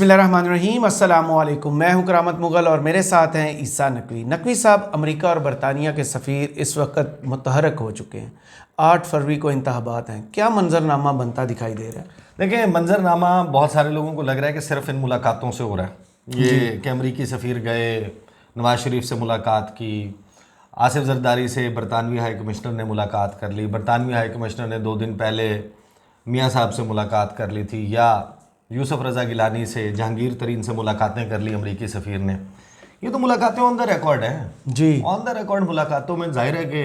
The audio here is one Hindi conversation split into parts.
बिस्मिल्लाहिर्रहमानिर्रहीम, अस्सलामुअलैकुम। मैं हूं करामत मुग़ल और मेरे साथ हैं ईसा नकवी। नकवी साहब अमेरिका और बरतानिया के सफ़ीर इस वक्त मुतहरक हो चुके हैं। 8 फरवरी को इंतखाबात हैं। क्या मंजरनामा बनता दिखाई दे रहा है? देखिए, मंजरनामा बहुत सारे लोगों को लग रहा है कि सिर्फ इन मुलाकातों से हो रहा है। ये कि अमरीकी सफ़ीर गए, नवाज शरीफ से मुलाकात की, आसिफ जरदारी से बरतानवी हाई कमिश्नर ने मुलाकात कर ली, बरतानवी हाई कमिश्नर ने 2 दिन पहले मियाँ साहब से मुलाकात कर ली थी, या यूसुफ रज़ा गिलानी से, जहांगीर तरीन से मुलाकातें कर ली अमरीकी सफ़ीर ने। ये तो मुलाकातें ऑन द रिकॉर्ड हैं जी। ऑन द रिकॉर्ड मुलाकातों में जाहिर है कि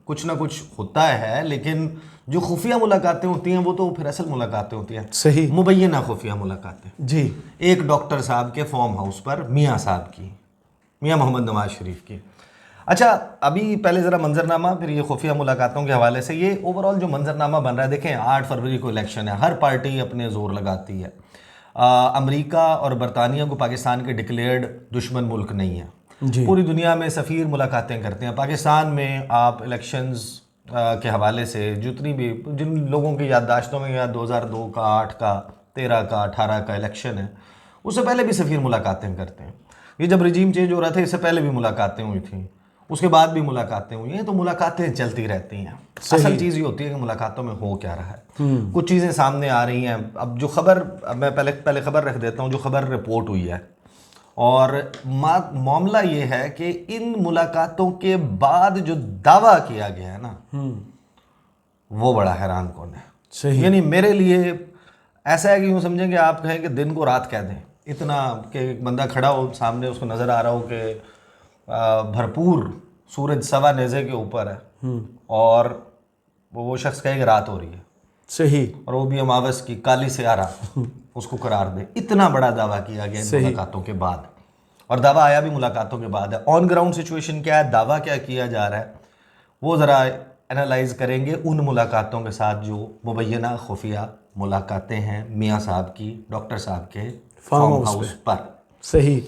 कुछ ना कुछ होता है, लेकिन जो खुफिया मुलाकातें होती हैं वो तो फिर असल मुलाकातें होती हैं। सही। मुबैना खुफिया मुलाकातें। जी। एक डॉक्टर साहब के फार्म हाउस पर मियाँ साहब की, मियाँ मोहम्मद नवाज शरीफ की। अच्छा, अभी पहले ज़रा मंजरनामा, फिर ये खुफिया मुलाकातों के हवाले से ये ओवरऑल जो मंजरनामा बन रहा है। देखें, 8 फरवरी को इलेक्शन है, हर पार्टी अपने ज़ोर लगाती है। अमेरिका और बरतानिया को पाकिस्तान के डिक्लेयर्ड दुश्मन मुल्क नहीं है। जी। पूरी दुनिया में सफ़ीर मुलाकातें करते हैं। पाकिस्तान में आप इलेक्शंस के हवाले से जिन लोगों की याददाश्तों में या 2002 का, 8 का, 13 का, 18 का इलेक्शन है, उससे पहले भी सफ़ीर मुलाकातें करते हैं। ये जब रिजीम चेंज हो रहा था, इससे पहले भी मुलाकातें हुई थी, उसके बाद भी मुलाकातें हुई हैं। तो मुलाकातें चलती रहती हैं। असल चीज़ ये होती है कि मुलाकातों में हो क्या रहा है। कुछ चीज़ें सामने आ रही हैं। अब जो खबर, मैं पहले खबर रख देता हूँ, जो खबर रिपोर्ट हुई है, और मामला ये है कि इन मुलाकातों के बाद जो दावा किया गया है ना, वो बड़ा हैरान कौन है। सही। यानी मेरे लिए ऐसा है कि यूँ समझें कि आप कहें कि दिन को रात कह दें। इतना कि एक बंदा खड़ा हो सामने, उसको नज़र आ रहा हो कि भरपूर सूरज सवा नेज़े के ऊपर है, और वो शख्स कहे कि रात हो रही है। सही। और वो भी अमावस की काली सियारा उसको करार दे। इतना बड़ा दावा किया गया इन मुलाकातों के बाद, और दावा आया भी मुलाकातों के बाद है। ऑन ग्राउंड सिचुएशन क्या है, दावा क्या किया जा रहा है, वो ज़रा एनालाइज करेंगे उन मुलाकातों के साथ जो मुबैना खुफिया मुलाकातें हैं मियाँ साहब की डॉक्टर साहब के फार्म हाउस पर। सही।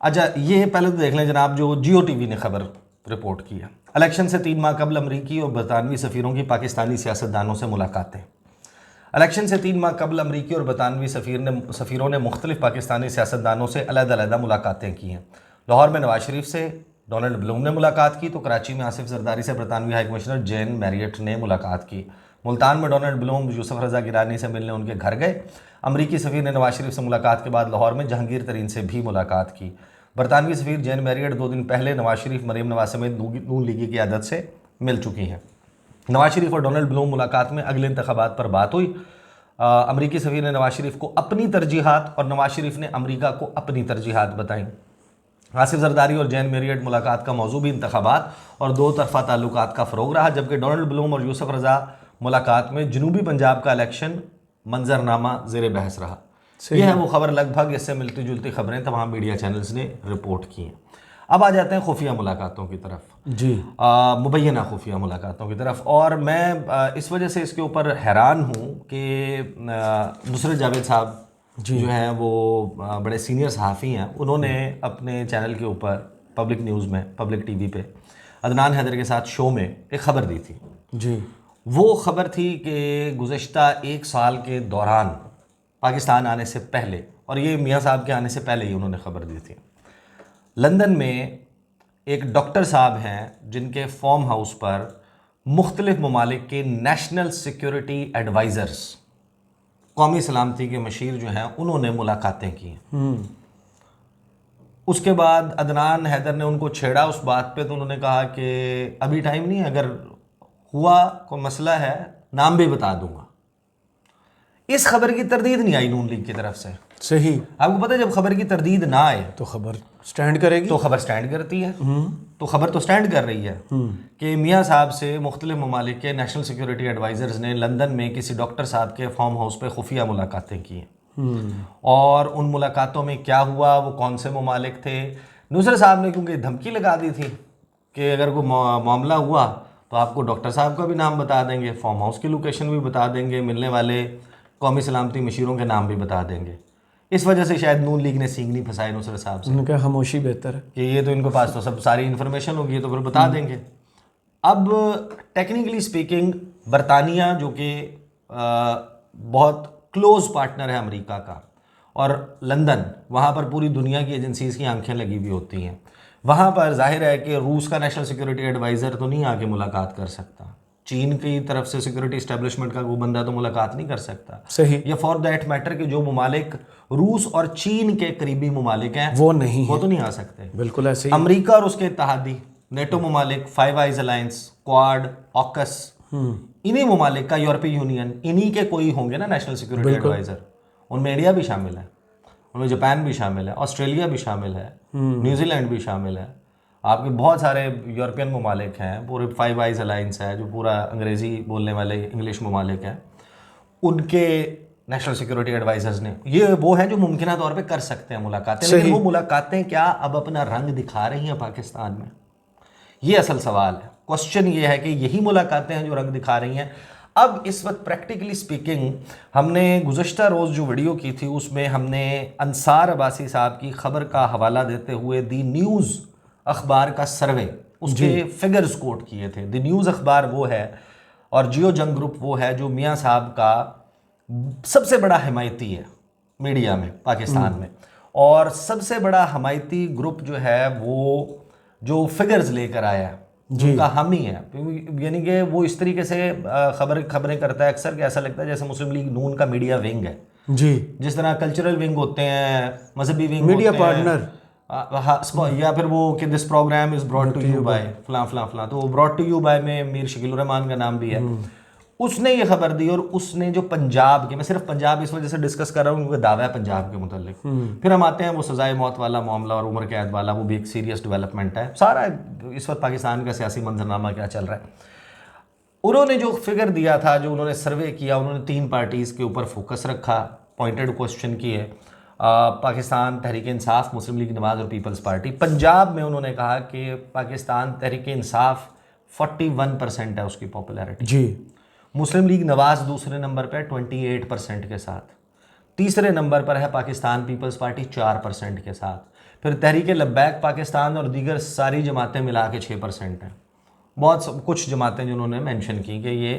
अच्छा, ये पहले तो देख लें जनाब, जो जियो टीवी ने खबर रिपोर्ट की है। इलेक्शन से 3 माह कबल अमरीकी और बरतानवी सफ़ीरों की पाकिस्तानी सियासतदानों से मुलाकातें। इलेक्शन से 3 माह कबल अमरीकी और बरतानवी सफ़ीरों ने मुख्तलिफ पाकिस्तानी सियासतदानों से अलग-अलग मुलाकातें की हैं। लाहौर में नवाज शरीफ से डोनाल्ड ब्लूम ने मुलाकात की, तो कराची में आसिफ जरदारी से बरतानवी हाई कमिश्नर जेन मैरियट ने मुलाकात की। मुल्तान में डोनाल्ड ब्लूम यूसुफ रज़ा गिलानी से मिलने उनके घर गए। अमरीकी सफ़ीर ने नवाज शरीफ से मुलाकात के बाद लाहौर में जहांगीर तरीन से भी मुलाकात की। बरतानवी सफ़ीर जेन मैरियट 2 दिन पहले नवाज शरीफ, मरीम नवाज समेत नून लीगी की आदत से मिल चुकी हैं। नवाज शरीफ और डोनाल्ड ब्लूम मुलाकात में अगले इंतखाबात पर बात हुई। अमरीकी सफ़ीर ने नवाज शरीफ को अपनी तरजीहात और नवाज शरीफ ने अमरीका को अपनी तरजीहात बताईं। आसिफ जरदारी और जैन मैरियट मुलाकात का मौजू भी इंतखाबात और 2 तरफ़ा ताल्लुकात का फ़रोग रहा, जबकि डोनाल्ड ब्लूम और यूसुफ रज़ा मुलाकात में जनूबी पंजाब का इलेक्शन मंजरनामा ज़ेर बहस रहा। यह है वो खबर, लगभग इससे मिलती जुलती खबरें तमाम मीडिया चैनल्स ने रिपोर्ट की हैं। अब आ जाते हैं खुफिया मुलाकातों की तरफ, जी। मुबैना खुफिया मुलाकातों की तरफ। और मैं इस वजह से इसके ऊपर हैरान हूँ कि नुसरत जावेद साहब जो हैं वो बड़े सीनियर सहाफ़ी हैं। उन्होंने अपने चैनल के ऊपर पब्लिक न्यूज़ में, पब्लिक टीवी पे अदनान हैदर के साथ शो में एक ख़बर दी थी। जी। वो ख़बर थी कि गुज़श्ता 1 साल के दौरान पाकिस्तान आने से पहले, और ये मियाँ साहब के आने से पहले ही उन्होंने ख़बर दी थी, लंदन में एक डॉक्टर साहब हैं जिनके फार्म हाउस पर मुख्तलिफ ममालिक के नेशनल सिक्योरिटी एडवाइज़र्स, कौमी सलामती के मशीर जो हैं, उन्होंने मुलाकातें की। उसके बाद अदनान हैदर ने उनको छेड़ा उस बात पे, तो उन्होंने कहा कि अभी टाइम नहीं है, अगर हुआ कोई मसला है नाम भी बता दूंगा। इस खबर की तरदीद नहीं आई नून लीग की तरफ से। सही। आपको पता है, जब खबर की तरदीद ना आए तो खबर स्टैंड करेगी, तो खबर स्टैंड करती है। तो खबर तो स्टैंड कर रही है कि मियाँ साहब से मुख्तलिफ ममालिक के नेशनल सिक्योरिटी एडवाइज़र्स ने लंदन में किसी डॉक्टर साहब के फार्म हाउस पर खुफिया मुलाकातें की हैं। और उन मुलाकातों में क्या हुआ, वो कौन से ममालिक थे। नुसरत साहब ने क्योंकि धमकी लगा दी थी कि अगर कोई मामला हुआ तो आपको डॉक्टर साहब का भी नाम बता देंगे, फार्म हाउस की लोकेशन भी बता देंगे, मिलने वाले कौमी सलामती मशीरों के नाम भी बता देंगे। इस वजह से शायद नून लीग ने सींग नहीं फंसाई नुसरत साहब से। उन्होंने कहा खामोशी बेहतर है कि ये तो इनके पास तो सब सारी इन्फॉर्मेशन होगी, तो फिर बता देंगे। अब टेक्निकली स्पीकिंग बरतानिया जो कि बहुत क्लोज पार्टनर है अमेरिका का, और लंदन, वहाँ पर पूरी दुनिया की एजेंसीज़ की आंखें लगी हुई होती हैं। वहाँ पर जाहिर है कि रूस का नेशनल सिक्योरिटी एडवाइज़र तो नहीं आके मुलाकात कर सकता, चीन की तरफ से सिक्योरिटी इस्टेब्लिशमेंट का कोई बंदा तो मुलाकात नहीं कर सकता। सही, या फॉर दैट मैटर कि जो ममालिक रूस और चीन के करीबी ममालिक हैं वो तो नहीं आ सकते। बिल्कुल ऐसे ही। अमेरिका और उसके इत्तेहादी नेटो ममालिक, five eyes alliance, quad, AUKUS, इन्हीं ममालिक का, यूरोपीय यूनियन, इन्हीं के कोई होंगे ना नेशनल सिक्योरिटी एडवाइजर। उनमें इंडिया भी शामिल है, उनमें जापान भी शामिल है, ऑस्ट्रेलिया भी शामिल है, न्यूजीलैंड भी शामिल है, आपके बहुत सारे यूरोपियन ममालिक हैं, पूरे फाइव आइज अलायंस है जो पूरा अंग्रेज़ी बोलने वाले इंग्लिश ममालिक हैं, उनके नेशनल सिक्योरिटी एडवाइजर्स ने, ये वो हैं जो मुमकिन तौर पे कर सकते हैं मुलाकातें। लेकिन वो मुलाकातें क्या अब अपना रंग दिखा रही हैं पाकिस्तान में? ये असल सवाल है। क्वेश्चन ये है कि यही मुलाकातें हैं जो रंग दिखा रही हैं। अब इस वक्त प्रैक्टिकली स्पीकिंग, हमने गुज़श्ता रोज़ जो वीडियो की थी उसमें हमने अंसार अब्बासी साहब की ख़बर का हवाला देते हुए दी न्यूज़ अखबार का सर्वे, उसके फिगर्स कोट किए थे। द न्यूज़ अखबार वो है और जियो जंग ग्रुप वो है जो मियाँ साहब का सबसे बड़ा हिमायती है मीडिया में पाकिस्तान में, और सबसे बड़ा हिमायती ग्रुप जो है वो जो फिगर्स लेकर आया है उनका हम ही है। यानी कि वो इस तरीके से खबरें करता है अक्सर कि ऐसा लगता है जैसे मुस्लिम लीग नून का मीडिया विंग है जी, जिस तरह कल्चरल विंग होते हैं, मजहबी विंग मीडिया होते हैं, पार्टनर, या फिर वो कि this program is brought to you by फलां फलां फलां, तो ब्रॉट टू यू बाय में मीर शकील रहमान का नाम भी है। उसने ये खबर दी और उसने जो पंजाब के, मैं सिर्फ पंजाब इस वजह से डिस्कस कर रहा हूँ क्योंकि दावा है पंजाब के मुतालिक। फिर हम आते हैं वो सजाए मौत वाला मामला और उम्र कैद वाला, वो भी एक सीरियस डेवलपमेंट है। सारा इस वक्त पाकिस्तान का सियासी मंजरनामा क्या चल रहा है। उन्होंने जो फिगर दिया था, जो उन्होंने सर्वे किया, उन्होंने 3 पार्टीज़ के ऊपर फोकस रखा, पॉइंटेड क्वेश्चन किए, पाकिस्तान तहरीक इंसाफ, मुस्लिम लीग नवाज और पीपल्स पार्टी। पंजाब में उन्होंने कहा कि पाकिस्तान तहरीक इंसाफ 41% है उसकी पॉपुलैरिटी जी, मुस्लिम लीग नवाज दूसरे नंबर पर 28% के साथ, तीसरे नंबर पर है पाकिस्तान पीपल्स पार्टी 4% के साथ, फिर तहरीक लब्बैक पाकिस्तान और दीगर सारी जमातें मिला के 6% हैं। कुछ जमातें जिन्होंने मेंशन की कि ये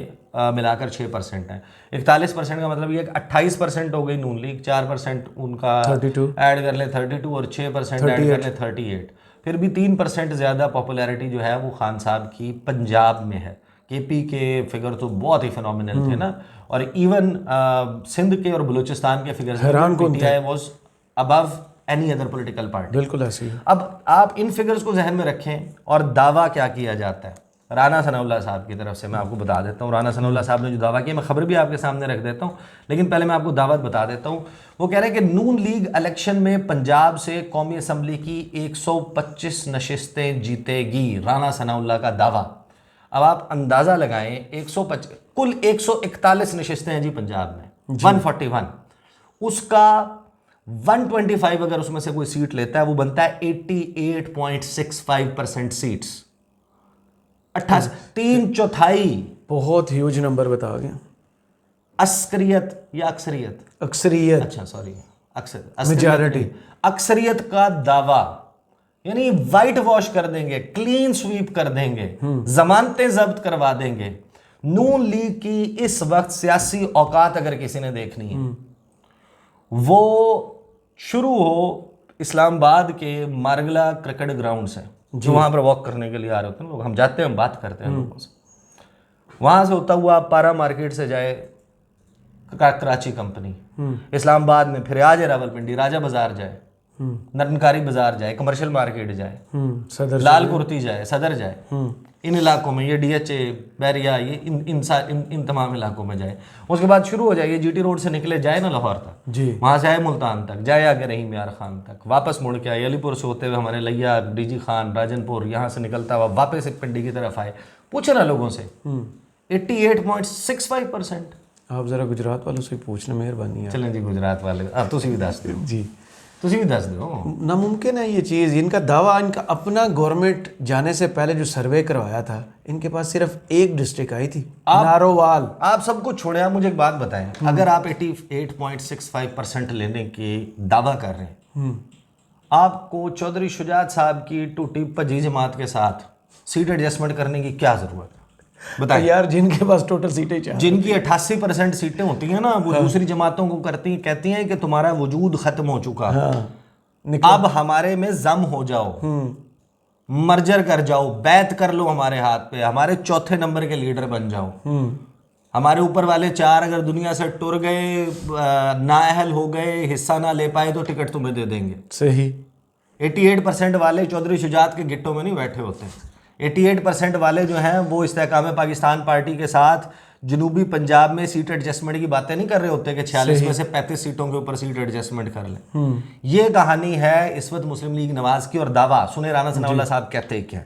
मिलाकर 6% हैं। 41% का मतलब ये 28% हो गई नून लीग, 4% उनका 32 ऐड कर ले 32 और 6% ऐड कर ले 38, फिर भी 3% ज़्यादा पॉपुलैरिटी जो है वो खान साहब की पंजाब में है। केपी के फिगर तो बहुत ही फिनोमिनल थे ना, और इवन सिंध के और बलूचिस्तान के figures PTI was above any other political party. बिल्कुल ऐसे ही। अब आप इन फिगर्स को जहन में रखें और दावा क्या किया जाता है राना सनाउल्लाह साहब की तरफ से। मैं आपको बता देता हूँ राना सनाउल्लाह साहब ने जो दावा किया, मैं खबर भी आपके सामने रख देता हूँ, लेकिन पहले मैं आपको दावत बता देता हूँ। वो कह रहे हैं कि नून लीग इलेक्शन में पंजाब से कौमी असम्बली की 125 नशिस्तें जीतेगी, राना सनाउल्लाह का दावा। अब आप अंदाज़ा लगाएं, 125 कुल 141 नशिस्तें हैं जी पंजाब में, 141, उसका 125 अगर उसमें से कोई सीट लेता है वो बनता है 88.65% सीट्स, 88, 3/4, बहुत ह्यूज नंबर बता गए। अस्करियत या अक्सरियत, अक्सरियत, अच्छा सॉरी, मेजॉरिटी, अक्सरियत का दावा, यानी वाइट वॉश कर देंगे, क्लीन स्वीप कर देंगे, जमानतें जब्त करवा देंगे। नून लीग की इस वक्त सियासी औकात अगर किसी ने देखनी है, वो शुरू हो इस्लामाबाद के मारगला क्रिकेट ग्राउंड से, जो वहां पर वॉक करने के लिए आ रहे होते हैं लोग, हम जाते हैं, हम बात करते हैं लोगों से, वहां से होता हुआ पारा मार्केट से जाए कराची कंपनी, इस्लामाबाद में फिर आज रावलपिंडी राजा बाजार जाए, नरनकारी बाजार जाए, कमर्शियल मार्केट जाए, सदर, लाल कुर्ती जाए, सदर जाए, इन इलाकों में, ये डीएचए, बैरिया, ये इन तमाम इलाकों में जाए। उसके बाद शुरू हो जाए, ये जीटी रोड से निकले जाए ना लाहौर तक जी, वहाँ से आए मुल्तान तक, जाए आगे रहीम यार खान तक, वापस मुड़ के आए अलीपुर से होते हुए हमारे लिया, डीजी खान, राजनपुर, यहाँ से निकलता हुआ वापस एक पिंडी की तरफ आए। पूछे ना लोगों से, 88.65%। आप जरा गुजरात वालों से पूछना, मेहरबानी है। चलें जी गुजरात वाले, अब तुसी भी दस दो जी, तुसी भी दस दो। नामुमकिन है ये चीज़। इनका दावा, इनका अपना गवर्नमेंट जाने से पहले जो सर्वे करवाया था, इनके पास सिर्फ एक डिस्ट्रिक्ट आई थी, नारोवाल। आप सब कुछ छोड़े, आप मुझे एक बात बताएं, अगर आप 88.65% लेने के दावा कर रहे हैं, आपको चौधरी शुजात साहब की टूटी भजी जमात के साथ सीट एडजस्टमेंट करने की क्या ज़रूरत है? बताइए। यार जिनके पास टोटल सीटें चाहिए, जिनकी 88% सीटें होती हैं ना, वो दूसरी जमातों को कहती हैं कि तुम्हारा वजूद खत्म हो चुका, अब हमारे में जम हो जाओ, मर्जर कर जाओ, बैत कर लो हमारे हाथ पे, हमारे चौथे नंबर के लीडर बन जाओ। हमारे ऊपर वाले 4 अगर दुनिया से टुर गए, नाअहल हो गए, हिस्सा ना ले पाए, तो टिकट तुम्हें दे देंगे। सही। 88% वाले चौधरी शुजात के गिट्टों में नहीं बैठे होते। 88% वाले जो हैं वो इस्तेहकाम पाकिस्तान पार्टी के साथ जनूबी पंजाब में सीट एडजस्टमेंट की बातें नहीं कर रहे होते कि 46 में से 35 सीटों के ऊपर सीट एडजस्टमेंट कर लें। ये कहानी है इस वक्त मुस्लिम लीग नवाज की। और दावा सुने राना सनाउल्लाह साहब कहते क्या,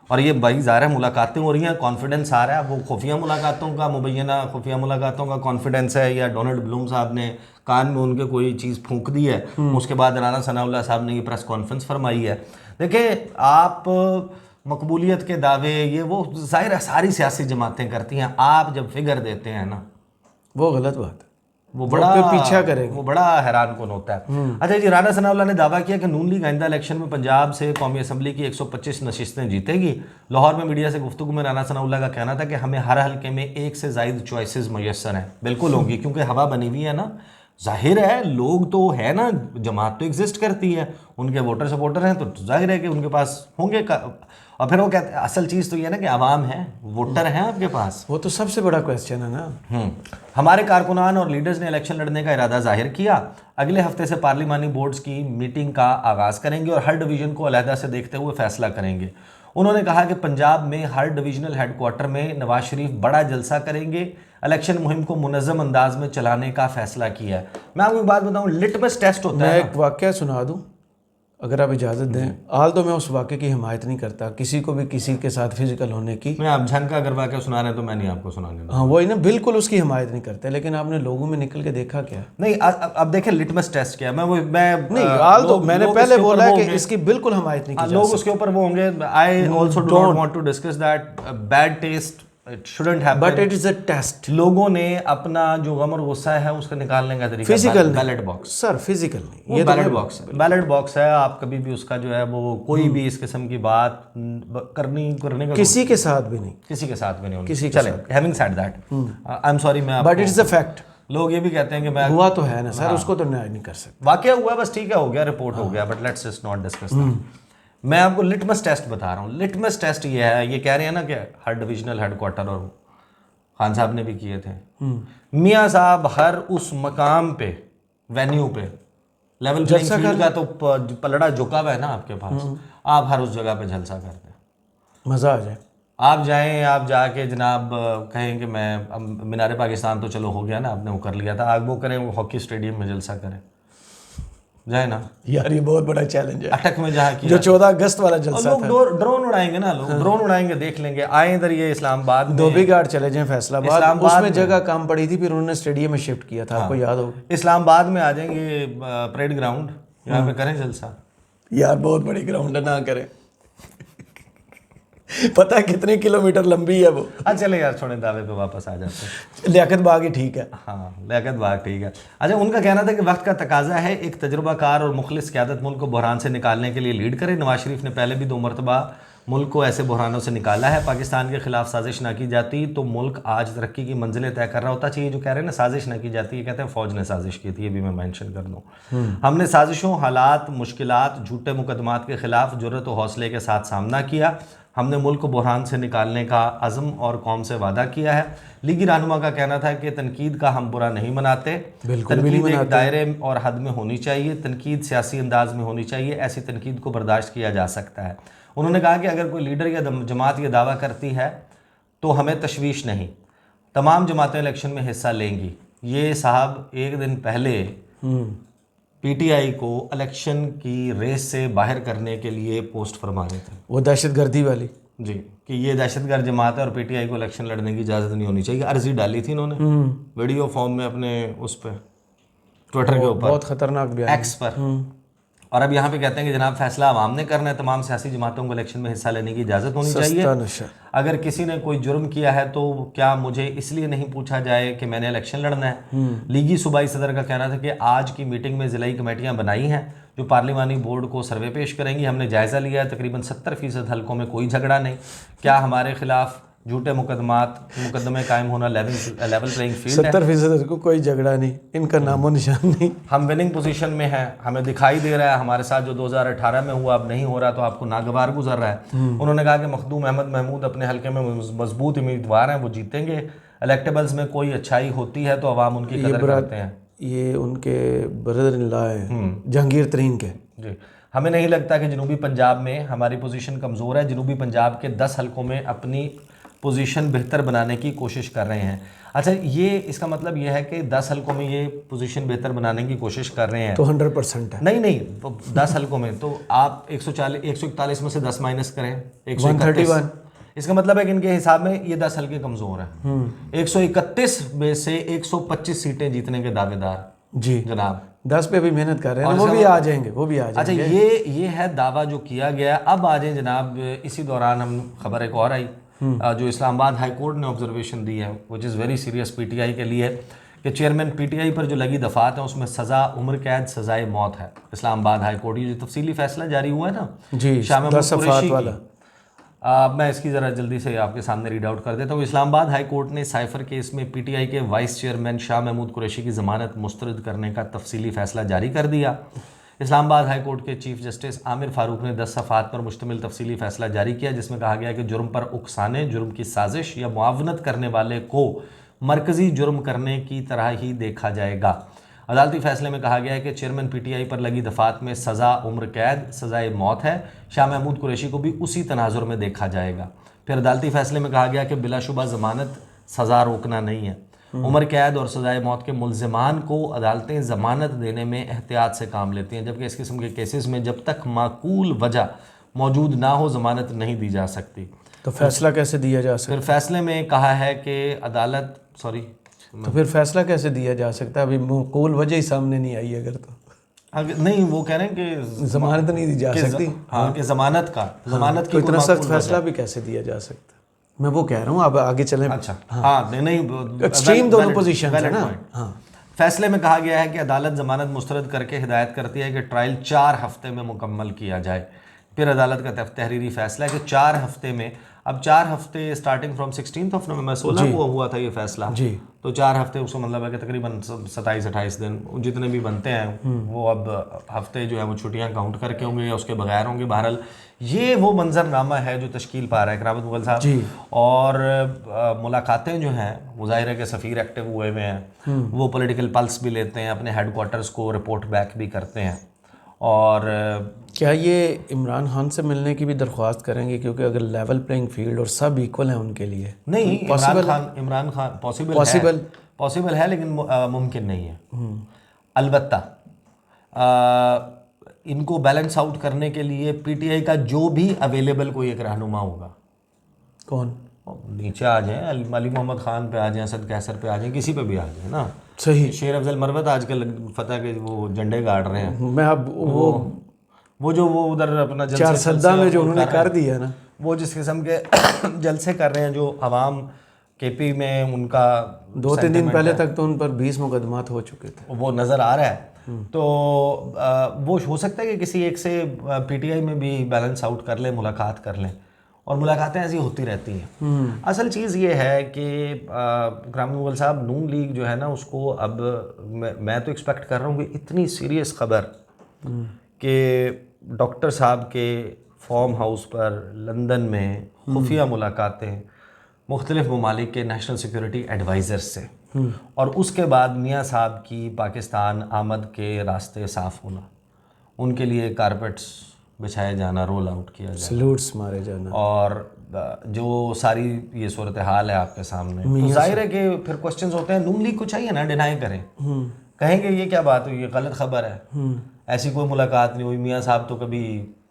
और ये भाई ज़ाहिर है मुलाकातें हो रही हैं, कॉन्फिडेंस आ रहा है। वो खुफिया मुलाकातों का, मुबैना खुफिया मुलाकातों का कॉन्फिडेंस है, या डोनाल्ड ब्लूम साहब ने कान में उनके कोई चीज़ फूंक दी है, उसके बाद राना सनाउल्लाह साहब ने ये प्रेस कॉन्फ्रेंस फरमाई है। देखिए, आप मकबूलियत के दावे ये वो ज़ाहिर है सारी सियासी जमातें करती हैं। आप जब फिगर देते हैं ना, वो गलत बात है, वो बड़ा पीछा करेंगे, वो बड़ा हैरान कौन होता है। अच्छा जी, राना सनाउल्लाह ने दावा किया कि नून लीग आइंदा इलेक्शन में पंजाब से कौमी असम्बली की 125 नशिस्तें जीतेगी। लाहौर में मीडिया से गुफ्तगू में राना सनाउल्लाह का कहना था कि हमें हर हल्के में 1 से ज़ायद चॉइसेस मैसर हैं। बिल्कुल होंगी, क्योंकि हवा बनी हुई है ना, जाहिर है लोग तो है ना, जमात तो एग्जिस्ट करती है, उनके वोटर सपोर्टर हैं, तो जाहिर है कि उनके पास होंगे और फिर वो कहते हैं असल चीज़ तो ये है ना कि आवाम है, वोटर हैं आपके पास। वो तो सबसे बड़ा क्वेश्चन है ना। हमारे कारकुनान और लीडर्स ने इलेक्शन लड़ने का इरादा जाहिर किया। अगले हफ्ते से पार्लिमानी बोर्ड्स की मीटिंग का आगाज़ करेंगे और हर डिवीज़न को अलहदा से देखते हुए फैसला करेंगे। उन्होंने कहा कि पंजाब में हर डिवीजनल हेडक्वार्टर में नवाज शरीफ बड़ा जलसा करेंगे, इलेक्शन मुहिम को मुनज़्ज़म अंदाज में चलाने का फैसला किया है। मैं आपको एक बात बताऊं, लिटमस टेस्ट होता है। मैं एक वाक़या सुना दूं अगर आप इजाज़त दें। हाल तो मैं उस वाक़े की हिमायत नहीं करता, किसी को भी किसी के साथ फिजिकल होने की। मैं आप झन का अगर वाक़या सुना रहे हैं तो मैं नहीं आपको सुनाने दूंगा। हाँ वही ना, बिल्कुल उसकी हिमायत नहीं करते, लेकिन आपने लोगों में निकल के देखा क्या? नहीं, अब देखें लिटमस टेस्ट क्या है। मैं नहीं, हाल तो मैंने पहले बोला है कि इसकी बिल्कुल हिमायत नहीं की जा लोग उसके ऊपर वो होंगे। I also do not want to discuss that bad taste, it shouldn't happen, but it is a taste. लोगों ने अपना जो गम और गुस्सा है उसका निकालने का तरीका physical ballot box. Sir physical नहीं, ये बैलेट बॉक्स है, बैलेट बॉक्स है। आप कभी भी उसका जो है वो कोई भी इस किस्म की बात करने का किसी के साथ भी नहीं, किसी के साथ भी नहीं होनी। किसी के चले, having said that, I am sorry, मैं but it is a fact. लोग ये भी कहते हैं कि मैं हुआ तो है ना सर, उसको तो न्याय नहीं कर सकते। वाकया हुआ, बस ठीक है, हो गया, रिपोर्ट हो गया, but let's just not discuss that. मैं आपको लिटमस टेस्ट बता रहा हूँ। लिटमस टेस्ट ये है, ये कह रहे हैं ना कि हर डिविजनल हेडक्वार्टर, और खान साहब ने भी किए थे, मियाँ साहब हर उस मकाम पे, वेन्यू पे, लेवल प्लेइंग फील्ड का तो पलड़ा झुका हुआ है ना आपके पास, आप हर उस जगह पे जलसा करते हैं, मज़ा आ जाए। आप जाएं, आप जाके जनाब कहें कि मैं मीनार पाकिस्तान तो चलो हो गया ना, आपने वो कर लिया था, आप वो करें, वो हॉकी स्टेडियम में जलसा करें, जाए ना यार ये बहुत बड़ा चैलेंज है। अटक में जहाँ किया जो 14 अगस्त वाला जलसा लोग था, ड्रोन उड़ाएंगे ना, लोग ड्रोन उड़ाएंगे, देख लेंगे। आए इधर ये इस्लामाबाद में, धोबी घाट चले जाएं, फैसलाबाद, उसमें जगह कम पड़ी थी, फिर उन्होंने स्टेडियम में शिफ्ट किया था, आपको याद होगा। इस्लामाबाद में आ जाएंगे, परेड ग्राउंड, यहाँ पे करें जलसा। यार बहुत बड़ी ग्राउंड है, ना करें। पता है कितने किलोमीटर लंबी है वो। चले यार, छोड़े दावे पे वापस आ जाते हैं। लियाकत बाग ही ठीक है। हाँ, लियाकत बाग ठीक है। अच्छा, उनका कहना था कि वक्त का तकाजा है एक तजुर्बाकार और मुखलिस क़यादत मुल्क को बहरान से निकालने के लिए लीड करे। नवाज शरीफ ने पहले भी 2 मरतबा मुल्क को ऐसे बहरानों से निकाला है। पाकिस्तान के खिलाफ साजिश ना की जाती तो मुल्क आज तरक्की की मंजिलें तय कर रहा होता। चाहिए जो कह रहे हैं ना साजिश ना की जाती है, कहते हैं फ़ौज ने साजिश की थी, ये भी मैं मेंशन कर दूँ। हमने साजिशों, हालात, मुश्किलात, झूठे मुकदमात के खिलाफ जुर्रत और हौसले के साथ सामना किया। हमने मुल्क को बहरान से निकालने का अज़म और कौम से वादा किया है। लीगी रहनुमा का कहना था कि तनकीद का हम बुरा नहीं मनाते, तनकीद एक दायरे और हद में होनी चाहिए, तनकीद सियासी अंदाज में होनी चाहिए, ऐसी तनकीद को बर्दाश्त किया जा सकता है। उन्होंने कहा कि अगर कोई लीडर या जमात ये दावा करती है तो हमें तशवीश नहीं, तमाम जमातें इलेक्शन में हिस्सा लेंगी। ये साहब एक दिन पहले पीटीआई को इलेक्शन की रेस से बाहर करने के लिए पोस्ट फरमा रहे थे, वो दहशतगर्दी वाली जी, कि ये दहशतगर्द जमात है और पीटीआई को इलेक्शन लड़ने की इजाज़त नहीं होनी चाहिए। अर्जी डाली थी इन्होंने वीडियो फॉर्म में अपने उस पर ट्विटर के ऊपर, बहुत खतरनाक बयान, एक्स पर। और अब यहाँ पे कहते हैं कि जनाब फैसला आवाम ने करना है, तमाम सियासी जमातों को इलेक्शन में हिस्सा लेने की इजाज़त होनी चाहिए। अगर किसी ने कोई जुर्म किया है तो क्या मुझे इसलिए नहीं पूछा जाए कि मैंने इलेक्शन लड़ना है। लीगी सूबाई सदर का कहना था कि आज की मीटिंग में ज़िलाई कमेटियाँ बनाई हैं जो पार्लिमानी बोर्ड को सर्वे पेश करेंगी। हमने जायज़ा लिया है, तकरीबन 70% हलकों में कोई झगड़ा नहीं। क्या हमारे खिलाफ झूठे मुकदमे कायम होना, लेवल प्लेइंग फील्ड है। 70% को कोई झगड़ा नहीं, इनका नामो निशान नहीं। हम विनिंग पोजीशन में हैं, हमें दिखाई दे रहा है हमारे साथ जो 2018 में हुआ अब नहीं हो रहा, तो आपको नागवार गुजर रहा है। उन्होंने कहा कि मखदूम अहमद महमूद अपने हल्के में मजबूत उम्मीदवार हैं, वो जीतेंगे। इलेक्टेबल्स में कोई अच्छाई होती है तो अवाम उनकी कदर करते हैं। ये उनके ब्रदर इन लॉ हैं जहांगीर तरीन के जी। हमें नहीं लगता कि जनूबी पंजाब में हमारी पोजीशन कमज़ोर है। जनूबी पंजाब के 10 हलकों में अपनी पोजीशन बेहतर बनाने की कोशिश कर रहे हैं। अच्छा, ये इसका मतलब ये है कि 10 हलकों में ये पोजीशन बेहतर बनाने की कोशिश कर रहे हैं तो 100% है। नहीं, तो 10 हलकों में तो आप 141 में से 10 माइनस करें, 131। इसका मतलब है कि इनके हिसाब में ये 10 हल्के कमज़ोर हैं। 131 में से 125 सीटें जीतने के दावेदार जी जनाब 10 पे भी मेहनत कर रहे हैं, वो भी आ जाएंगे, वो भी आ जाएंगे। अच्छा, ये है दावा जो किया गया। अब आ जाए जनाब, इसी दौरान हम खबर एक और आई जो इस्लामाबाद हाई कोर्ट ने ऑब्जर्वेशन दी है, which is very serious PTI के लिए, कि चेयरमैन पीटीआई पर जो लगी दफात है उसमें सज़ा उम्र कैद सज़ाए मौत है। इस्लामाबाद हाई कोर्ट, ये जो तफसीली फैसला जारी हुआ है ना जी, शाह महमूद 10 सफ़ात वाला, मैं इसकी ज़रा जल्दी से आपके सामने रीड आउट कर देता हूँ। इस्लामाबाद हाई कोर्ट ने साइफर केस में पीटीआई के वाइस चेयरमैन शाह महमूद कुरैशी की ज़मानत मुस्तरद करने का तफसीली फ़ैसला जारी कर दिया। इस्लामाबाद हाई कोर्ट के चीफ जस्टिस आमिर फारूक ने 10 सफ़ात पर मुश्तमिल तफसीली फ़ैसला जारी किया, जिसमें कहा गया कि जुर्म पर उकसाने, जुर्म की साजिश या मुआवनत करने वाले को मरकज़ी जुर्म करने की तरह ही देखा जाएगा। अदालती फैसले में कहा गया है कि चेयरमैन पीटीआई पर लगी दफात में सज़ा उम्र कैद सज़ाए मौत है। शाह महमूद कुरैशी को भी उसी तनाजुर में देखा जाएगा। फिर अदालती फैसले में कहा गया कि बिलाशुबा ज़मानत सज़ा रोकना नहीं है। उम्र कैद और सज़ाए मौत के मुल्ज़िमान को अदालतें ज़मानत देने में एहतियात से काम लेती हैं, जबकि इस किस्म के केसेस में जब तक माकूल वजह मौजूद ना हो ज़मानत नहीं दी जा सकती। तो फैसला कैसे दिया जा सकता फिर फैसले में कहा है कि अदालत तो फिर फैसला कैसे दिया जा सकता है? अभी माकूल वजह ही सामने नहीं आई अगर तो नहीं, वो कह रहे हैं कि जमानत नहीं दी जा सकती। हाँ, कि जमानत की तो इतना सख्त फैसला भी कैसे दिया जा सकता है? मैं वो कह रहा हूँ, अब आगे चलें। अच्छा, हाँ, नहीं, एक्सट्रीम दोनों पोजीशन है ना। हाँ, फैसले में कहा गया है कि अदालत जमानत मुस्तरद करके हिदायत करती है कि ट्रायल 4 हफ्ते में मुकम्मल किया जाए। फिर अदालत का तहरीरी फैसला है कि 4 हफ्ते में, अब 4 हफ्ते स्टार्टिंग फ्रॉम 16 नवंबर 16 को हुआ था ये फैसला जी, तो 4 हफ्ते उसका मतलब है कि तकरीबन 27-28 दिन जितने भी बनते हैं वो अब हफ्ते जो है वो छुट्टियां काउंट करके होंगे या उसके बगैर होंगे। बहरहाल ये वो मंजरनामा है जो तश्कील पा रहा है करामत मुगल साहब। और मुलाकातें जो हैं वो ज़ाहिर है कि सफ़ीर एक्टिव हुए हुए हैं, वो पॉलिटिकल पल्स भी लेते हैं, अपने हेडक्वार्टर्स को रिपोर्ट बैक भी करते हैं। और क्या ये इमरान खान से मिलने की भी दरख्वास्त करेंगे? क्योंकि अगर लेवल प्लेइंग फील्ड और सब इक्वल हैं उनके लिए। नहीं, इमरान खान पॉसिबल है लेकिन मुमकिन नहीं है। अलबत्ता इनको बैलेंस आउट करने के लिए पीटीआई का जो भी अवेलेबल कोई एक रहनुमा होगा, कौन नीचे आ जाए, अली मोहम्मद खान पे आ जाए, असद कैसर पे आ जाए, किसी पे भी आ जाए ना। सही, शेर अफजल मरवत आजकल फतह के वो झंडे गाड़ रहे हैं। मैं अब वो जो वो उधर अपना चार सद्दा में जो उन्होंने कर दिया ना, वो जिस किस्म के जलसे कर रहे हैं, जो अवाम केपी में उनका 2-3 दिन पहले तक तो उन पर 20 मुकदमात हो चुके थे, वो नज़र आ रहा है। तो वो हो सकता है कि किसी एक से पीटीआई में भी बैलेंस आउट कर लें, मुलाकात कर लें, और मुलाकातें ऐसी होती रहती हैं। असल चीज़ ये है कि करामत मुगल साहब, नून लीग जो है ना उसको अब मैं तो एक्सपेक्ट कर रहा हूँ कि इतनी सीरियस खबर कि डॉक्टर साहब के फॉर्म हाउस पर लंदन में खुफिया मुलाकातें मुख्तलिफ ममालिक के नेशनल सिक्योरिटी एडवाइज़र्स से, और उसके बाद मियाँ साहब की पाकिस्तान आमद के रास्ते साफ़ होना, उनके लिए कारपेट्स बिछाया जाना, रोल आउट किया जाना, सैल्यूट्स मारे जाना, और जो सारी ये सूरत हाल है आपके सामने, तो जाहिर है कि फिर क्वेश्चंस होते हैं। नून लीग को चाहिए ना डिनाई करें, कहेंगे ये क्या बात हुई, ये गलत खबर है, ऐसी कोई मुलाकात नहीं हुई, मियाँ साहब तो कभी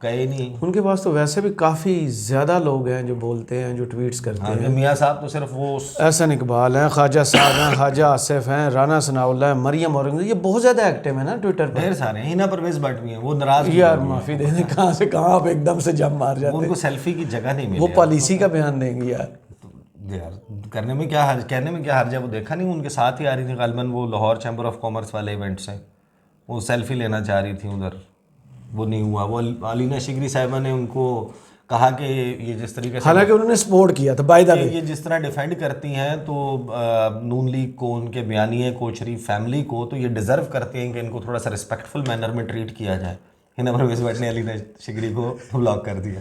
गए नहीं। उनके पास तो वैसे भी काफ़ी ज़्यादा लोग हैं जो बोलते हैं, जो ट्वीट्स करते हैं। मियाँ साहब तो सिर्फ वो एहसन इकबाल हैं, ख्वाजा साहब हैं, ख्वाजा आसिफ हैं, राना सनाउल्लाह हैं, मरियम औरंगज़ेब, ये बहुत ज़्यादा एक्टिव है ना ट्विटर पर। ढेर सारे हिना परवेज़ भट्ट भी हैं, वो नाराज़ यार माफ़ी दे दें, कहाँ से कहाँ आप एकदम से जम मार जाते हैं। उनको सेल्फी की जगह नहीं मिली, वो पॉलिसी का बयान देंगे यार। यार करने में क्या हर्ज, कहने में क्या हर्ज है। वो देखा नहीं, उनके साथ ही आ रही थी गालिबन वो लाहौर चैम्बर ऑफ कॉमर्स वाले इवेंट से, वो सेल्फी लेना चाह रही थी उधर, वो नहीं हुआ। वो अलीना शिगरी साहिबा ने उनको कहा कि ये जिस तरीके से हालांकि उन्होंने सपोर्ट किया था बाय द वे। ये जिस तरह डिफेंड करती हैं तो नून लीग को, उनके बयानिए को, शरीफ फैमिली को, तो ये डिज़र्व करते हैं कि इनको थोड़ा सा रिस्पेक्टफुल मैनर में ट्रीट किया जाए। हिना परवेज़ भट्ट ने अली शिगरी को ब्लॉक कर दिया।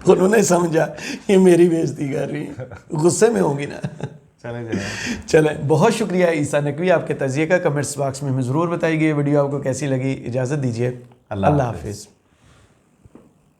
उन्होंने समझा ये मेरी बेइज्जती कर रही है, गुस्से में होंगी ना। चलें, बहुत शुक्रिया ईसा नकवी, आपके तजिए का कमेंट्स बॉक्स में हमें ज़रूर बताइए। वीडियो आपको कैसी लगी। इजाज़त दीजिए, अल्लाह हाफिज़।